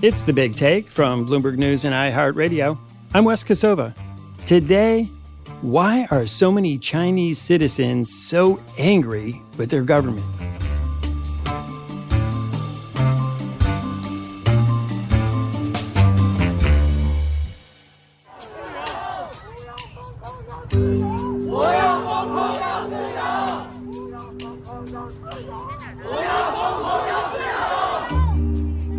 It's The Big Take from Bloomberg News and iHeartRadio. I'm Wes Kosova. Today, why are so many Chinese citizens so angry with their government?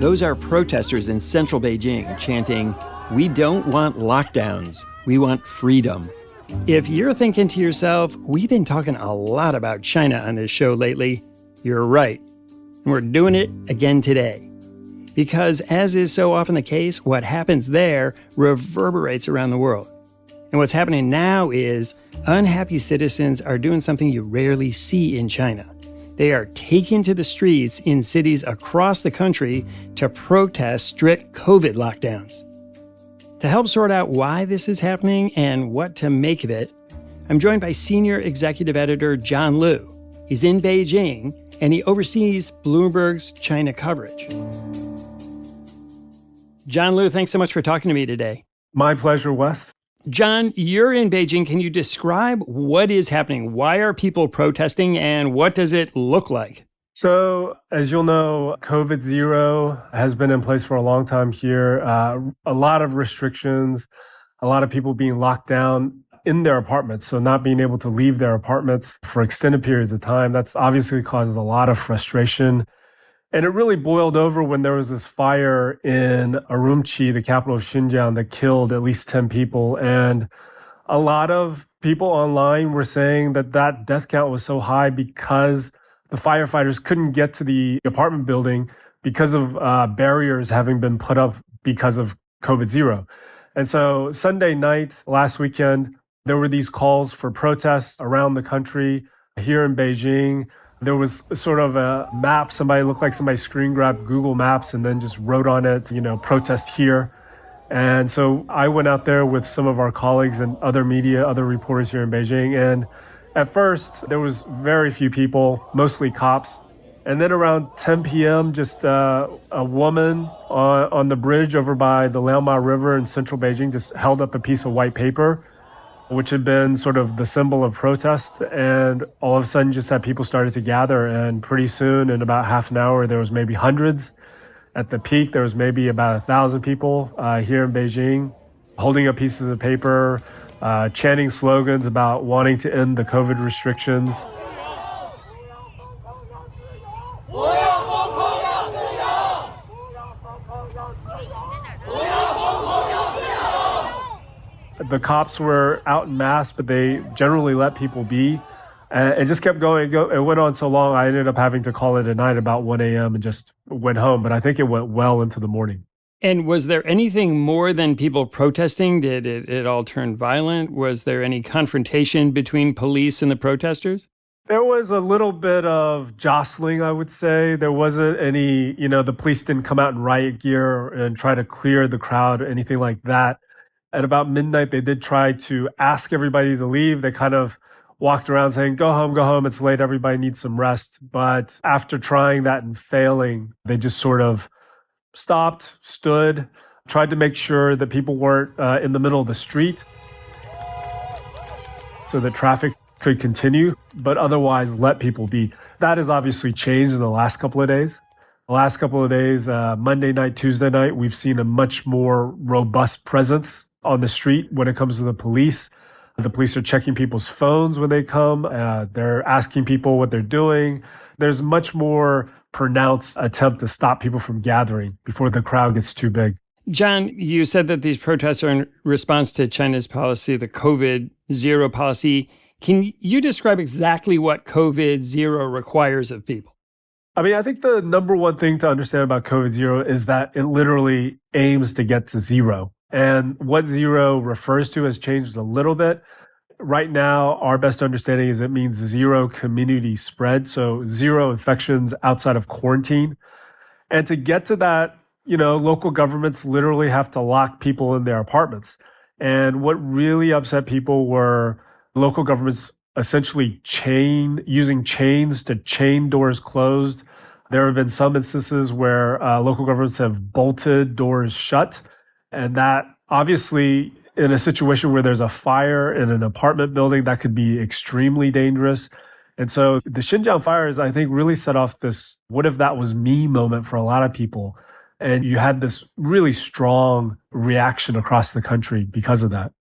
Those are protesters in central Beijing chanting, "We don't want lockdowns, we want freedom." If you're thinking to yourself, we've been talking a lot about China on this show lately, you're right. And we're doing it again today. Because as is so often the case, what happens there reverberates around the world. And what's happening now is unhappy citizens are doing something you rarely see in China. They are taken to the streets in cities across the country to protest strict COVID lockdowns. To help sort out why this is happening and what to make of it, I'm joined by Senior Executive Editor John Liu. He's in Beijing, and he oversees Bloomberg's China coverage. John Liu, thanks so much for talking to me today. My pleasure, Wes. John, you're in Beijing. Can you describe what is happening? Why are people protesting, and what does it look like? So, as you'll know, COVID zero has been in place for a long time here. A lot of restrictions, a lot of people being locked down in their apartments, so not being able to leave their apartments for extended periods of time. That's obviously causes a lot of frustration. And it really boiled over when there was this fire in Urumqi, the capital of Xinjiang, that killed at least 10 people. And a lot of people online were saying that that death count was so high because the firefighters couldn't get to the apartment building because of barriers having been put up because of COVID zero. And so Sunday night, last weekend, there were these calls for protests around the country. Here in Beijing, there was sort of a map. Somebody looked like somebody screen grabbed Google Maps and then just wrote on it, protest here. And so I went out there with some of our colleagues and other media, other reporters here in Beijing. And at first, there was very few people, mostly cops. And then around 10 p.m., just a woman on the bridge over by the Liaoma River in central Beijing just held up a piece of white paper, which had been sort of the symbol of protest. And all of a sudden, just had people started to gather. And pretty soon, in about half an hour, there was maybe hundreds. At the peak, there was maybe about 1,000 people here in Beijing holding up pieces of paper, chanting slogans about wanting to end the COVID restrictions. The cops were out en masse, but they generally let people be. And it just kept going. It went on so long, I ended up having to call it a night about 1 a.m. and just went home. But I think it went well into the morning. And was there anything more than people protesting? Did it all turn violent? Was there any confrontation between police and the protesters? There was a little bit of jostling, I would say. There wasn't any, the police didn't come out in riot gear and try to clear the crowd or anything like that. At about midnight, they did try to ask everybody to leave. They kind of walked around saying, go home, it's late, everybody needs some rest. But after trying that and failing, they just sort of stopped, stood, tried to make sure that people weren't in the middle of the street so that traffic could continue, but otherwise let people be. That has obviously changed in the last couple of days. The last couple of days, Monday night, Tuesday night, we've seen a much more robust presence on the street when it comes to the police. The police are checking people's phones when they come. They're asking people what they're doing. There's much more pronounced attempt to stop people from gathering before the crowd gets too big. John, you said that these protests are in response to China's policy, the COVID zero policy. Can you describe exactly what COVID zero requires of people? I think the number one thing to understand about COVID zero is that it literally aims to get to zero. And what zero refers to has changed a little bit. Right now, our best understanding is it means zero community spread. So zero infections outside of quarantine. And to get to that, local governments literally have to lock people in their apartments. And what really upset people were local governments essentially using chains to chain doors closed, There have been some instances where local governments have bolted doors shut. And that obviously, in a situation where there's a fire in an apartment building, that could be extremely dangerous. And so the Xinjiang fires, I think, really set off this what if that was me moment for a lot of people. And you had this really strong reaction across the country because of that.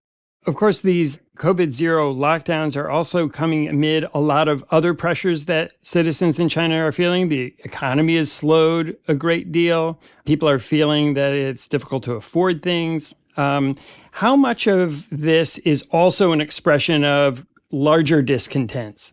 Of course, these COVID-0 lockdowns are also coming amid a lot of other pressures that citizens in China are feeling. The economy has slowed a great deal. People are feeling that it's difficult to afford things. How much of this is also an expression of larger discontents?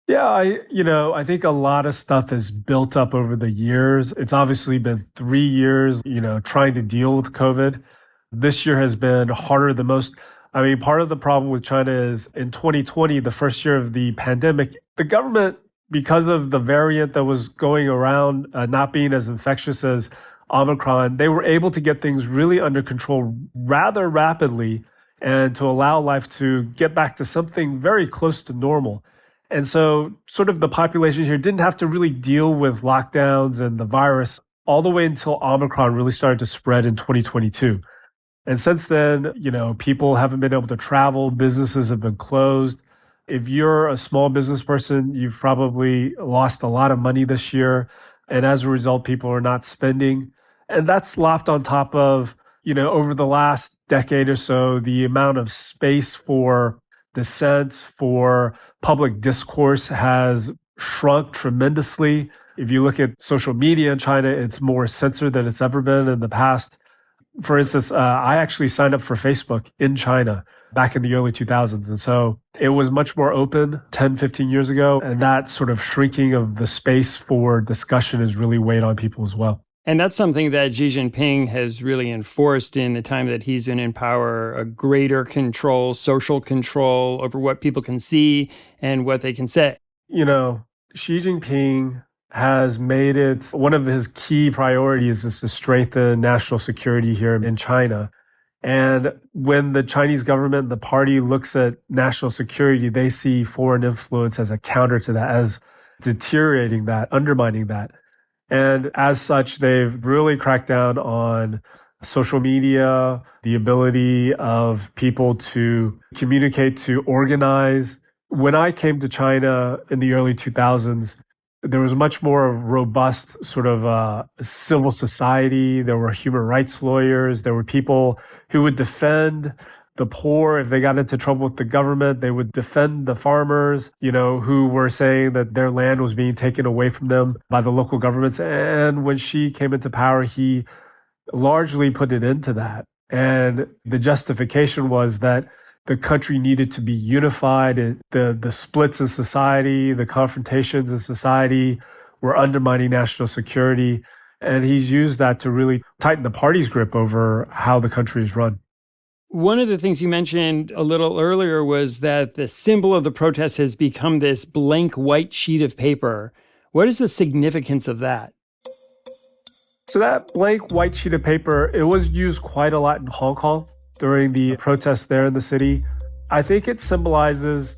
Yeah, I think a lot of stuff has built up over the years. It's obviously been 3 years, trying to deal with COVID. This year has been harder than most. I mean, part of the problem with China is in 2020, the first year of the pandemic, the government, because of the variant that was going around, not being as infectious as Omicron, they were able to get things really under control rather rapidly and to allow life to get back to something very close to normal. And so sort of the population here didn't have to really deal with lockdowns and the virus all the way until Omicron really started to spread in 2022. And since then, people haven't been able to travel. Businesses have been closed. If you're a small business person, you've probably lost a lot of money this year. And as a result, people are not spending. And that's lopped on top of, over the last decade or so, the amount of space for dissent, for public discourse has shrunk tremendously. If you look at social media in China, it's more censored than it's ever been in the past. For instance, I actually signed up for Facebook in China back in the early 2000s. And so it was much more open 10, 15 years ago. And that sort of shrinking of the space for discussion has really weighed on people as well. And that's something that Xi Jinping has really enforced in the time that he's been in power, a greater control, social control over what people can see and what they can say. Xi Jinping has made it one of his key priorities is to strengthen national security here in China. And when the Chinese government, the party looks at national security, they see foreign influence as a counter to that, as deteriorating that, undermining that. And as such, they've really cracked down on social media, the ability of people to communicate, to organize. When I came to China in the early 2000s, there was much more robust sort of civil society. There were human rights lawyers. There were people who would defend the poor. If they got into trouble with the government, they would defend the farmers, who were saying that their land was being taken away from them by the local governments. And when Xi came into power, he largely put an end to that. And the justification was that the country needed to be unified. The splits in society, the confrontations in society were undermining national security. And he's used that to really tighten the party's grip over how the country is run. One of the things you mentioned a little earlier was that the symbol of the protest has become this blank white sheet of paper. What is the significance of that? So that blank white sheet of paper, it was used quite a lot in Hong Kong during the protests there in the city. I think it symbolizes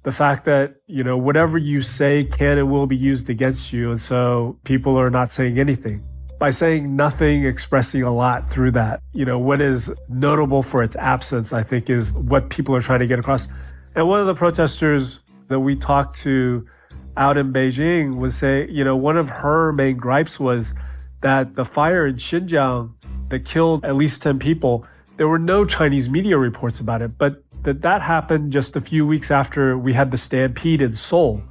the fact that, whatever you say can and will be used against you. And so people are not saying anything. By saying nothing, expressing a lot through that. What is notable for its absence, I think, is what people are trying to get across. And one of the protesters that we talked to out in Beijing was saying, one of her main gripes was that the fire in Xinjiang that killed at least 10 people, there were no Chinese media reports about it, but that happened just a few weeks after we had the stampede in Seoul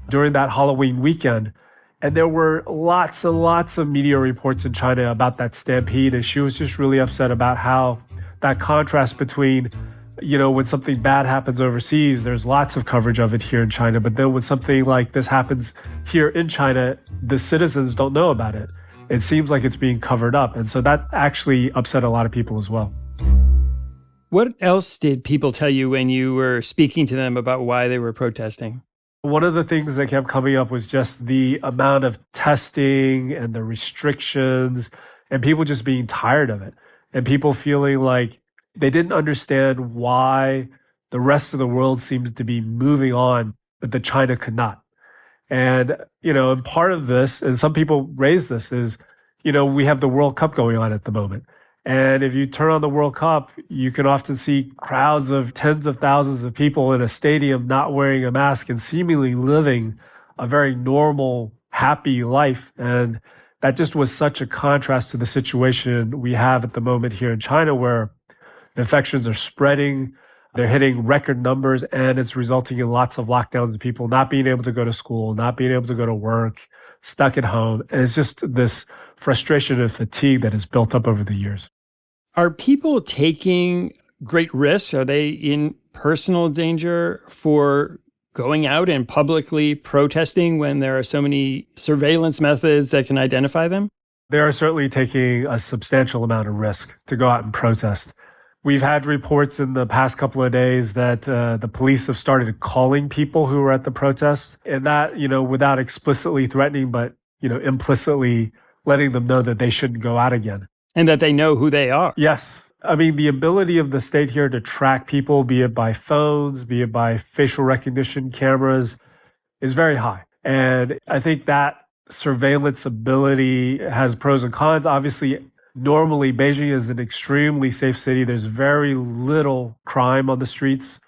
during that Halloween weekend. And there were lots and lots of media reports in China about that stampede. And she was just really upset about how that contrast between, when something bad happens overseas, there's lots of coverage of it here in China. But then when something like this happens here in China, the citizens don't know about it. It seems like it's being covered up. And so that actually upset a lot of people as well. What else did people tell you when you were speaking to them about why they were protesting? One of the things that kept coming up was just the amount of testing and the restrictions and people just being tired of it and people feeling like they didn't understand why the rest of the world seemed to be moving on, but that China could not. And, and part of this, and some people raise this, is, we have the World Cup going on at the moment. And if you turn on the World Cup, you can often see crowds of tens of thousands of people in a stadium not wearing a mask and seemingly living a very normal, happy life. And that just was such a contrast to the situation we have at the moment here in China, where infections are spreading, they're hitting record numbers, and it's resulting in lots of lockdowns and people not being able to go to school, not being able to go to work, stuck at home. And it's just this frustration and fatigue that has built up over the years. Are people taking great risks? Are they in personal danger for going out and publicly protesting when there are so many surveillance methods that can identify them? They are certainly taking a substantial amount of risk to go out and protest. We've had reports in the past couple of days that the police have started calling people who were at the protests, and that, without explicitly threatening, but, implicitly letting them know that they shouldn't go out again. And that they know who they are. Yes. I mean, the ability of the state here to track people, be it by phones, be it by facial recognition cameras, is very high. And I think that surveillance ability has pros and cons. Obviously, normally, Beijing is an extremely safe city. There's very little crime on the streets.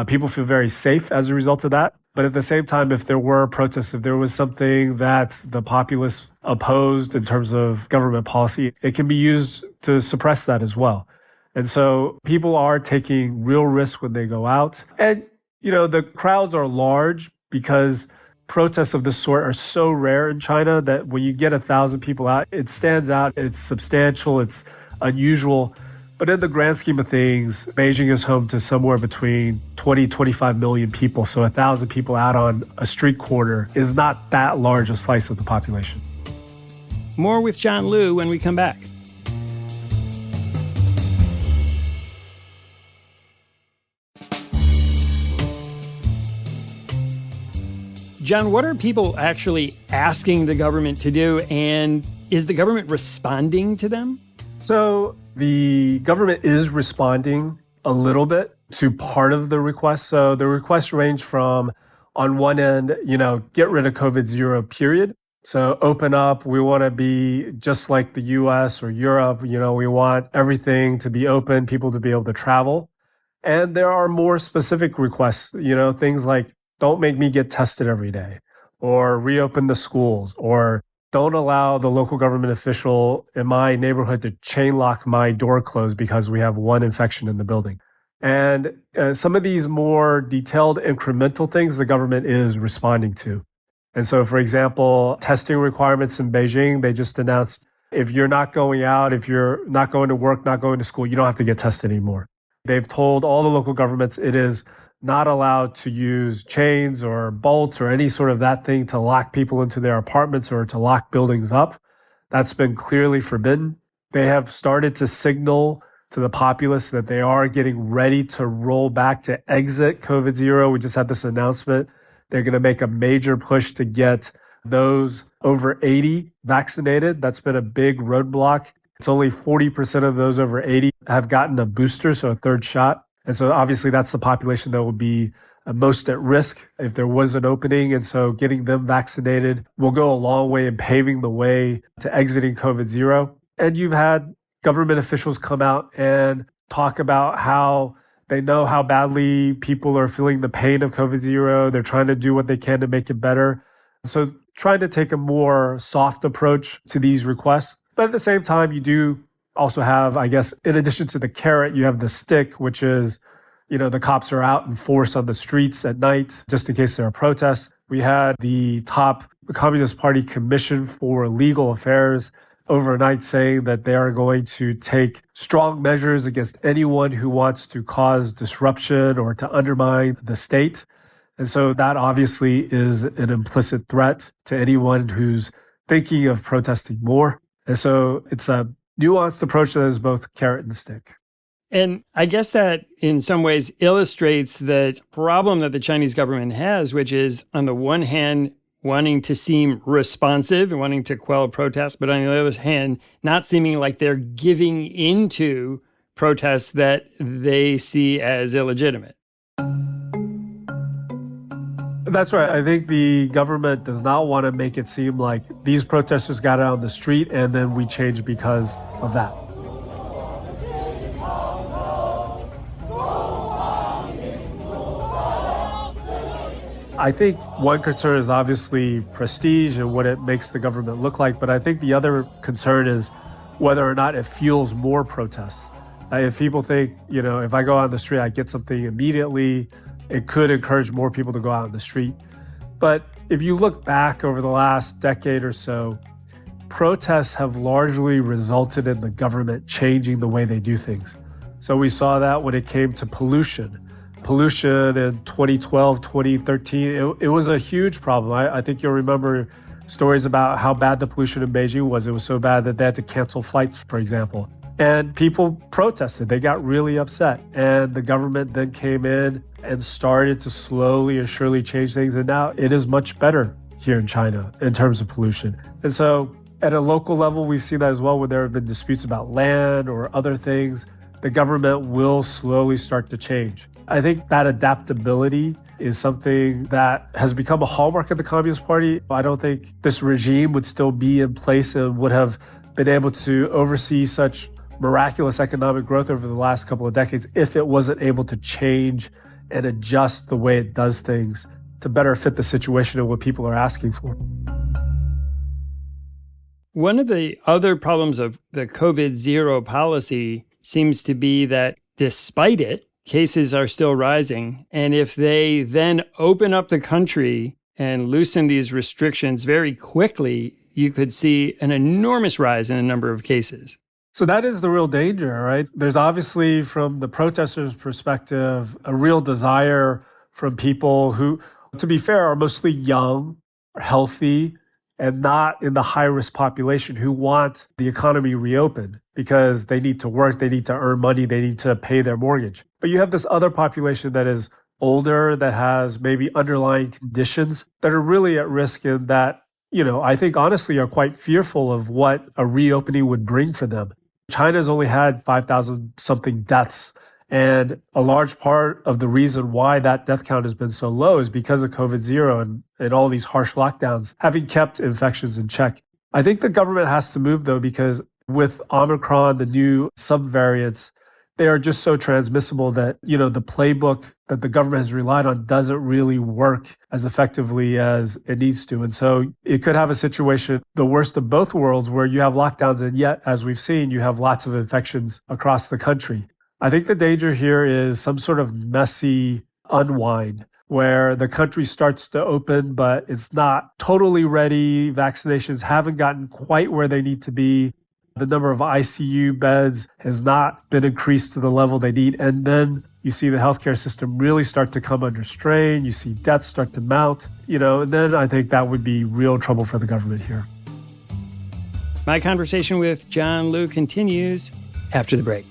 People feel very safe as a result of that. But at the same time, if there were protests, if there was something that the populace opposed in terms of government policy, it can be used to suppress that as well. And so people are taking real risks when they go out. And, the crowds are large because protests of this sort are so rare in China that when you get 1,000 people out, it stands out, it's substantial, it's unusual. But in the grand scheme of things, Beijing is home to somewhere between 20, 25 million people. So 1,000 people out on a street corner is not that large a slice of the population. More with John Liu when we come back. John, what are people actually asking the government to do, and is the government responding to them? So the government is responding a little bit to part of the request. So the requests range from, on one end, get rid of COVID-0, period. So open up. We want to be just like the US or Europe. We want everything to be open, people to be able to travel. And there are more specific requests, things like, don't make me get tested every day, or reopen the schools, or don't allow the local government official in my neighborhood to chain lock my door closed because we have one infection in the building. And some of these more detailed incremental things the government is responding to. And so, for example, testing requirements in Beijing, they just announced if you're not going out, if you're not going to work, not going to school, you don't have to get tested anymore. They've told all the local governments it is not allowed to use chains or bolts or any sort of that thing to lock people into their apartments or to lock buildings up. That's been clearly forbidden. They have started to signal to the populace that they are getting ready to roll back to exit COVID-0. We just had this announcement. They're going to make a major push to get those over 80 vaccinated. That's been a big roadblock. It's only 40% of those over 80 have gotten a booster, so a third shot. And so obviously that's the population that will be most at risk if there was an opening. And so getting them vaccinated will go a long way in paving the way to exiting COVID-0. And you've had government officials come out and talk about how they know how badly people are feeling the pain of COVID-0. They're trying to do what they can to make it better. So trying to take a more soft approach to these requests. But at the same time, you do also have, I guess, in addition to the carrot, you have the stick, which is, the cops are out in force on the streets at night, just in case there are protests. We had the top Communist Party Commission for Legal Affairs overnight saying that they are going to take strong measures against anyone who wants to cause disruption or to undermine the state. And so that obviously is an implicit threat to anyone who's thinking of protesting more. And so it's a nuanced approach that is both carrot and stick. And I guess that in some ways illustrates the problem that the Chinese government has, which is on the one hand, wanting to seem responsive and wanting to quell protests, but on the other hand, not seeming like they're giving into protests that they see as illegitimate. That's right. I think the government does not want to make it seem like these protesters got out on the street and then we changed because of that. I think one concern is obviously prestige and what it makes the government look like, but I think the other concern is whether or not it fuels more protests. If people think, if I go out on the street, I get something immediately, it could encourage more people to go out on the street. But if you look back over the last decade or so, protests have largely resulted in the government changing the way they do things. So we saw that when it came to pollution. Pollution in 2012, 2013, it was a huge problem. I think you'll remember stories about how bad the pollution in Beijing was. It was so bad that they had to cancel flights, for example. And people protested. They got really upset. And the government then came in and started to slowly and surely change things. And now it is much better here in China in terms of pollution. And so at a local level, we've seen that as well when there have been disputes about land or other things. The government will slowly start to change. I think that adaptability is something that has become a hallmark of the Communist Party. I don't think this regime would still be in place and would have been able to oversee such miraculous economic growth over the last couple of decades if it wasn't able to change and adjust the way it does things to better fit the situation and what people are asking for. One of the other problems of the COVID zero policy seems to be that despite it, cases are still rising. And if they then open up the country and loosen these restrictions very quickly, you could see an enormous rise in the number of cases. So that is the real danger, right? There's obviously, from the protesters' perspective, a real desire from people who, to be fair, are mostly young, healthy, and not in the high-risk population who want the economy reopened because they need to work, they need to earn money, they need to pay their mortgage. But you have this other population that is older, that has maybe underlying conditions that are really at risk and that, I think honestly are quite fearful of what a reopening would bring for them. China's only had 5,000 something deaths. And a large part of the reason why that death count has been so low is because of COVID zero and all these harsh lockdowns, having kept infections in check. I think the government has to move, though, because with Omicron, the new subvariants, they are just so transmissible that, the playbook that the government has relied on doesn't really work as effectively as it needs to. And so it could have a situation, the worst of both worlds, where you have lockdowns and yet, as we've seen, you have lots of infections across the country. I think the danger here is some sort of messy unwind where the country starts to open, but it's not totally ready. Vaccinations haven't gotten quite where they need to be. The number of ICU beds has not been increased to the level they need. And then you see the healthcare system really start to come under strain. You see deaths start to mount, and then I think that would be real trouble for the government here. My conversation with John Liu continues after the break.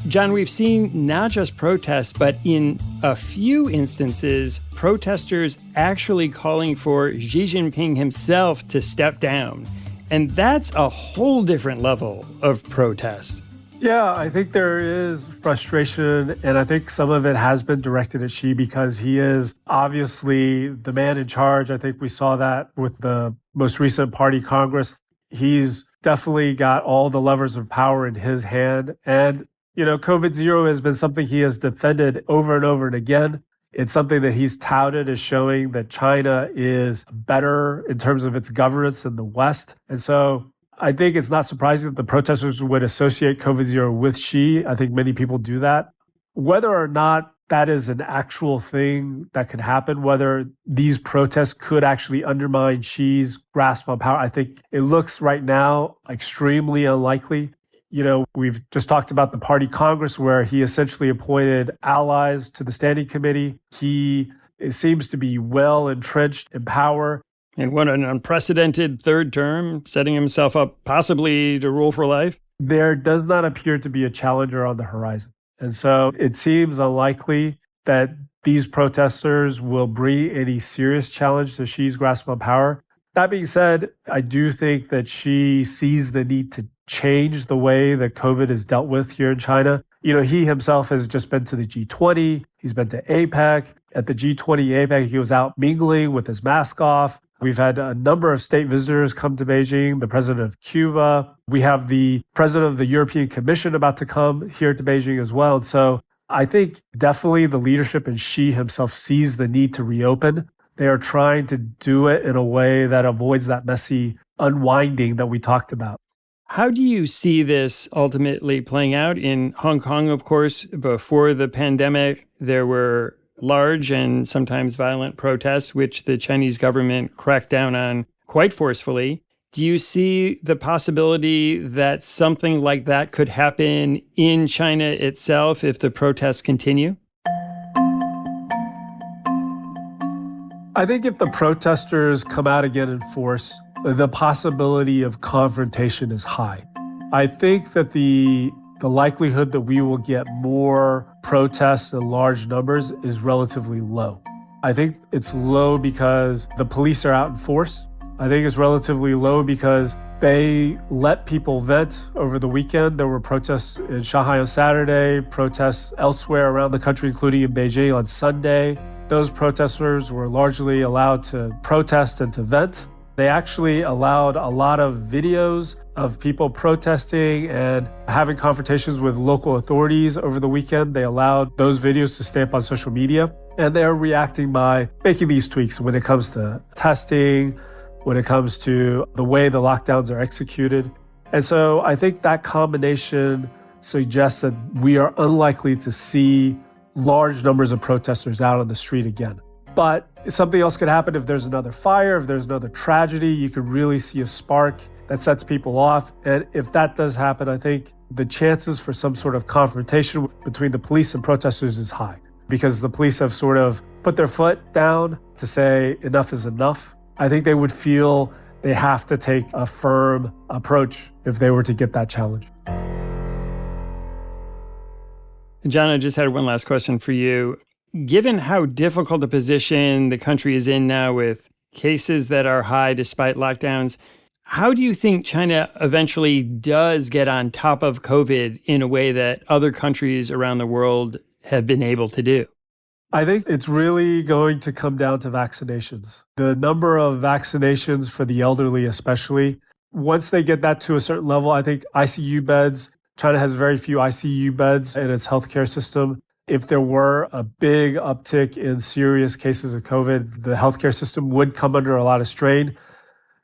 John, we've seen not just protests, but in a few instances, protesters actually calling for Xi Jinping himself to step down. And that's a whole different level of protest. Yeah, I think there is frustration, and I think some of it has been directed at Xi because he is obviously the man in charge. I think we saw that with the most recent party Congress. He's definitely got all the levers of power in his hand. And COVID zero has been something he has defended over and over and again. It's something that he's touted as showing that China is better in terms of its governance than the West. And so I think it's not surprising that the protesters would associate COVID zero with Xi. I think many people do that. Whether or not that is an actual thing that could happen, whether these protests could actually undermine Xi's grasp on power, I think it looks right now extremely unlikely. We've just talked about the party Congress where he essentially appointed allies to the standing committee. He seems to be well entrenched in power. And what an unprecedented third term, setting himself up possibly to rule for life. There does not appear to be a challenger on the horizon. And so it seems unlikely that these protesters will bring any serious challenge to Xi's grasp on power. That being said, I do think that Xi sees the need to change the way that COVID is dealt with here in China. He himself has just been to the G20. He's been to APEC. At the G20 APEC, he was out mingling with his mask off. We've had a number of state visitors come to Beijing, the president of Cuba. We have the president of the European Commission about to come here to Beijing as well. And so I think definitely the leadership and Xi himself sees the need to reopen. They are trying to do it in a way that avoids that messy unwinding that we talked about. How do you see this ultimately playing out? In Hong Kong, of course, before the pandemic, there were large and sometimes violent protests, which the Chinese government cracked down on quite forcefully. Do you see the possibility that something like that could happen in China itself if the protests continue? I think if the protesters come out again in force, the possibility of confrontation is high. I think that the likelihood that we will get more protests in large numbers is relatively low. I think it's low because the police are out in force. I think it's relatively low because they let people vent over the weekend. There were protests in Shanghai on Saturday, protests elsewhere around the country, including in Beijing on Sunday. Those protesters were largely allowed to protest and to vent. They actually allowed a lot of videos of people protesting and having confrontations with local authorities over the weekend. They allowed those videos to stay up on social media. And they're reacting by making these tweaks when it comes to testing, when it comes to the way the lockdowns are executed. And so I think that combination suggests that we are unlikely to see large numbers of protesters out on the street again. But something else could happen if there's another fire, if there's another tragedy. You could really see a spark that sets people off. And if that does happen, I think the chances for some sort of confrontation between the police and protesters is high, because the police have sort of put their foot down to say enough is enough. I think they would feel they have to take a firm approach if they were to get that challenge. John, I just had one last question for you. Given how difficult a position the country is in now with cases that are high despite lockdowns, how do you think China eventually does get on top of COVID in a way that other countries around the world have been able to do? I think it's really going to come down to vaccinations. The number of vaccinations for the elderly especially, once they get that to a certain level, I think ICU beds, China has very few ICU beds in its healthcare system. If there were a big uptick in serious cases of COVID, the healthcare system would come under a lot of strain.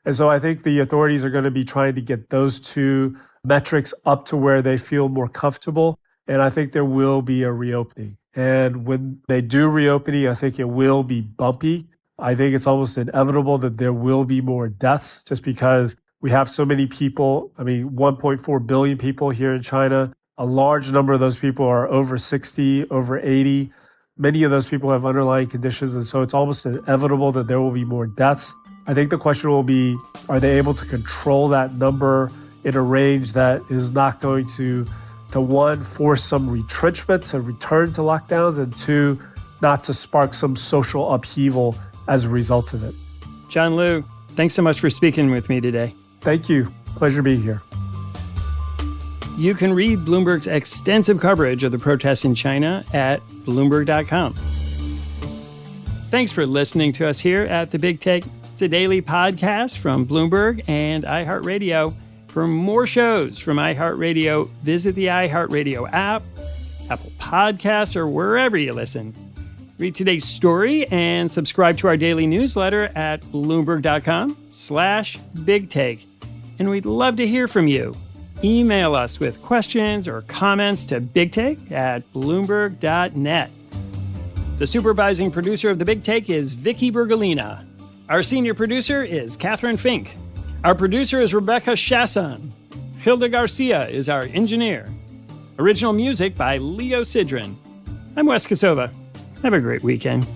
And so I think the authorities are going to be trying to get those two metrics up to where they feel more comfortable. And I think there will be a reopening. And when they do reopening, I think it will be bumpy. I think it's almost inevitable that there will be more deaths just because we have so many people. 1.4 billion people here in China. A large number of those people are over 60, over 80. Many of those people have underlying conditions. And so it's almost inevitable that there will be more deaths. I think the question will be, are they able to control that number in a range that is not going to one, force some retrenchment to return to lockdowns, and two, not to spark some social upheaval as a result of it. John Liu, thanks so much for speaking with me today. Thank you. Pleasure being here. You can read Bloomberg's extensive coverage of the protests in China at Bloomberg.com. Thanks for listening to us here at The Big Take. It's a daily podcast from Bloomberg and iHeartRadio. For more shows from iHeartRadio, visit the iHeartRadio app, Apple Podcasts, or wherever you listen. Read today's story and subscribe to our daily newsletter at Bloomberg.com/bigtake. And we'd love to hear from you. Email us with questions or comments to bigtake@bloomberg.net. The supervising producer of The Big Take is Vicky Bergalina. Our senior producer is Catherine Fink. Our producer is Rebecca Chasson. Hilda Garcia is our engineer. Original music by Leo Sidran. I'm Wes Kosova. Have a great weekend.